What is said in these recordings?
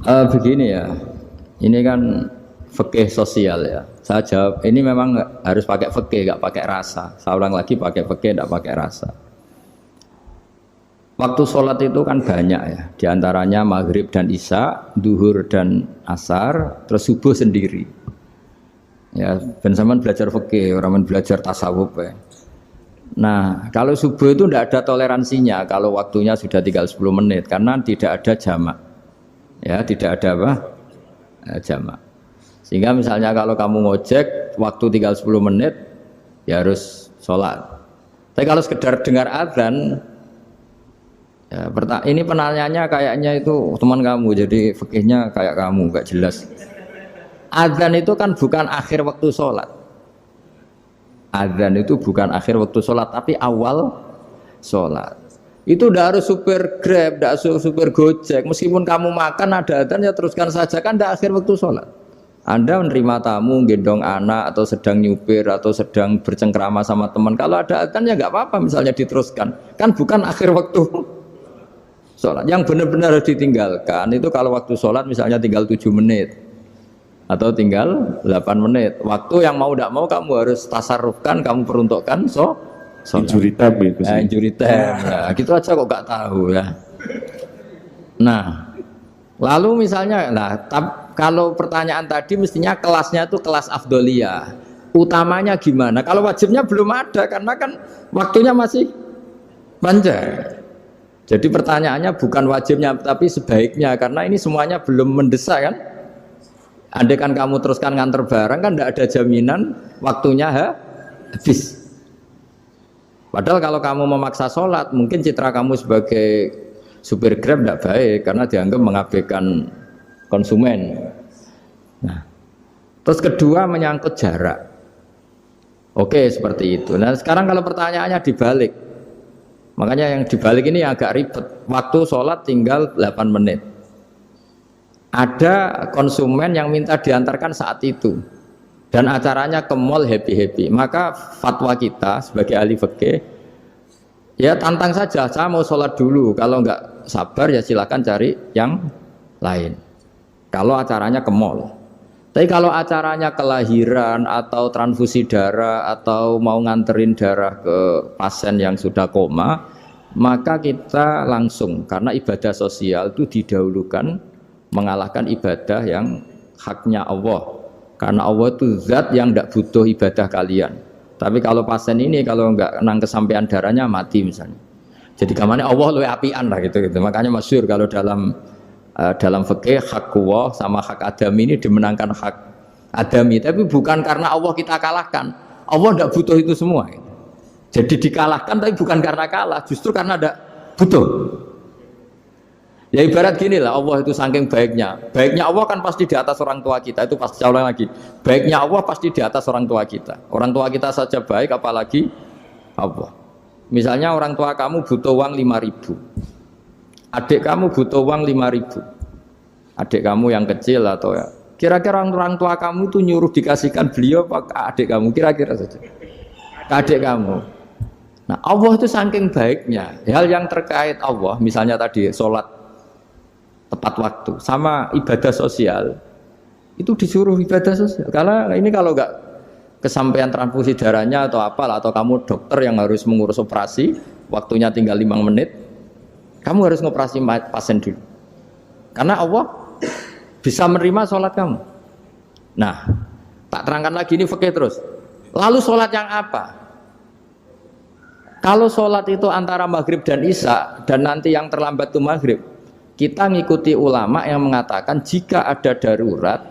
Begini ya, ini kan fikih sosial ya. Saya jawab, ini memang harus pakai fikih, nggak pakai rasa. Saya ulang lagi, pakai fikih, nggak pakai rasa. Waktu sholat itu kan banyak ya, diantaranya maghrib dan isya, duhur dan asar, terus subuh sendiri. Ya, ben sampean belajar fikih, orang belajar tasawuf ya. Nah, kalau subuh itu tidak ada toleransinya kalau waktunya sudah tinggal 10 menit karena tidak ada jamak. Ya, tidak ada apa? Jamak. Sehingga misalnya kalau kamu ngojek waktu tinggal 10 menit ya harus sholat. Tapi kalau sekedar dengar azan ya, ini penanyanya kayaknya itu teman kamu, jadi fikihnya kayak kamu, gak jelas. Azan itu kan bukan akhir waktu sholat. Azan itu bukan akhir waktu sholat, tapi awal sholat. Itu tidak harus supir Grab, tidak harus supir Gojek. Meskipun kamu makan ada azan ya teruskan saja, kan tidak akhir waktu sholat. Anda menerima tamu, gendong anak, atau sedang nyupir, atau sedang bercengkrama sama teman. Kalau ada azan ya nggak apa-apa, misalnya diteruskan. Kan bukan akhir waktu sholat. Yang benar-benar harus ditinggalkan itu kalau waktu sholat misalnya tinggal 7 menit. Atau tinggal 8 menit. Waktu yang mau tidak mau kamu harus tasarrufkan, kamu peruntukkan injury time itu sih. Injury time. Nah, gitu aja kok gak tahu ya. Nah, lalu misalnya, kalau pertanyaan tadi mestinya kelasnya itu kelas afdoliyah. Utamanya gimana? Kalau wajibnya belum ada karena kan waktunya masih panjang. Jadi pertanyaannya bukan wajibnya tapi sebaiknya karena ini semuanya belum mendesak kan? Andai kan kamu teruskan nganter barang kan tidak ada jaminan waktunya habis. Padahal kalau kamu memaksa sholat, mungkin citra kamu sebagai supir Grab tidak baik karena dianggap mengabaikan konsumen. Nah, terus kedua menyangkut jarak. Oke, seperti itu. Nah, sekarang kalau pertanyaannya dibalik, makanya yang dibalik ini agak ribet. Waktu sholat tinggal 8 menit. Ada konsumen yang minta diantarkan saat itu dan acaranya ke mall happy-happy, maka fatwa kita sebagai ahli fikih ya tantang saja, saya mau sholat dulu, kalau nggak sabar ya silakan cari yang lain kalau acaranya ke mall. Tapi kalau acaranya kelahiran atau transfusi darah atau mau nganterin darah ke pasien yang sudah koma, maka kita langsung, karena ibadah sosial itu didahulukan mengalahkan ibadah yang haknya Allah, karena Allah itu zat yang tidak butuh ibadah kalian. Tapi kalau pasien ini kalau nggak nang kesampaian darahnya mati misalnya, jadi kamarnya Allah lebih apian lah gitu. Makanya masyhur kalau dalam fikih hak Allah sama hak adami ini dimenangkan hak adami, tapi bukan karena Allah kita kalahkan. Allah tidak butuh itu semua gitu. Jadi dikalahkan tapi bukan karena kalah, justru karena tidak butuh. Ya ibarat gini lah, Allah itu saking baiknya. Baiknya Allah kan pasti di atas orang tua kita, itu pasti ulang lagi. Baiknya Allah pasti di atas orang tua kita. Orang tua kita saja baik, apalagi Allah. Misalnya orang tua kamu butuh uang 5.000. Adik kamu butuh uang 5.000. Adik kamu yang kecil atau ya. Kira-kira orang tua kamu itu nyuruh dikasihkan beliau apa ke adik kamu? Kira-kira saja. Ke adik kamu. Nah Allah itu saking baiknya. Hal yang terkait Allah, misalnya tadi sholat tepat waktu sama ibadah sosial itu disuruh ibadah sosial karena ini kalau nggak kesampaian transfusi darahnya atau apalah atau kamu dokter yang harus mengurus operasi waktunya tinggal 5 menit kamu harus ngoperasi pasien dulu karena Allah bisa menerima sholat kamu. Nah tak terangkan lagi ini fikih terus. Lalu sholat yang apa? Kalau sholat itu antara maghrib dan isya dan nanti yang terlambat itu maghrib, kita ngikuti ulama yang mengatakan jika ada darurat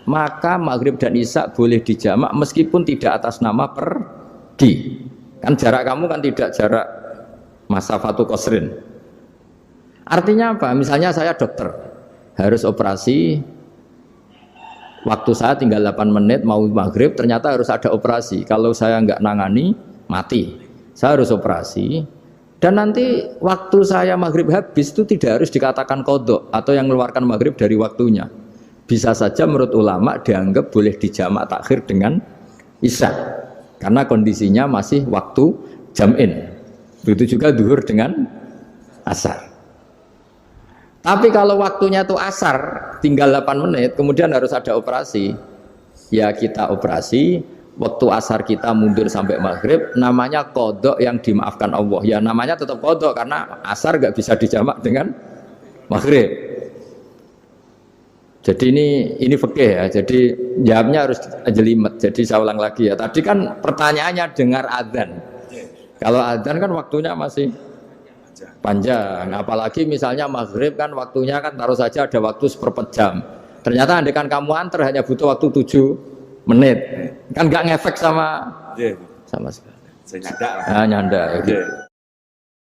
maka maghrib dan isya boleh dijamak meskipun tidak atas nama pergi. Kan jarak kamu kan tidak jarak masafatu qasrin. Artinya apa? Misalnya saya dokter harus operasi, waktu saya tinggal 8 menit mau maghrib, ternyata harus ada operasi. Kalau saya nggak nangani mati, saya harus operasi. Dan nanti waktu saya maghrib habis itu tidak harus dikatakan qadha atau yang mengeluarkan maghrib dari waktunya. Bisa saja menurut ulama dianggap boleh dijamak takhir dengan isya karena kondisinya masih waktu jam'in. Begitu juga duhur dengan asar. Tapi kalau waktunya itu asar, tinggal 8 menit, kemudian harus ada operasi. Ya kita operasi, waktu asar kita mundur sampai maghrib, namanya kodok yang dimaafkan Allah. Ya namanya tetap kodok, karena asar nggak bisa dijamak dengan maghrib. Jadi ini fikih ya, jadi jawabnya harus jelimet. Jadi saya ulang lagi ya, tadi kan pertanyaannya dengar adzan. Kalau adzan kan waktunya masih panjang, apalagi misalnya maghrib kan waktunya kan taruh saja ada waktu seperempat jam. Ternyata andekan kamu antar hanya butuh waktu 7 menit, kan nggak ngefek sama sekali. Saya nyanda. Nyanda ya gitu.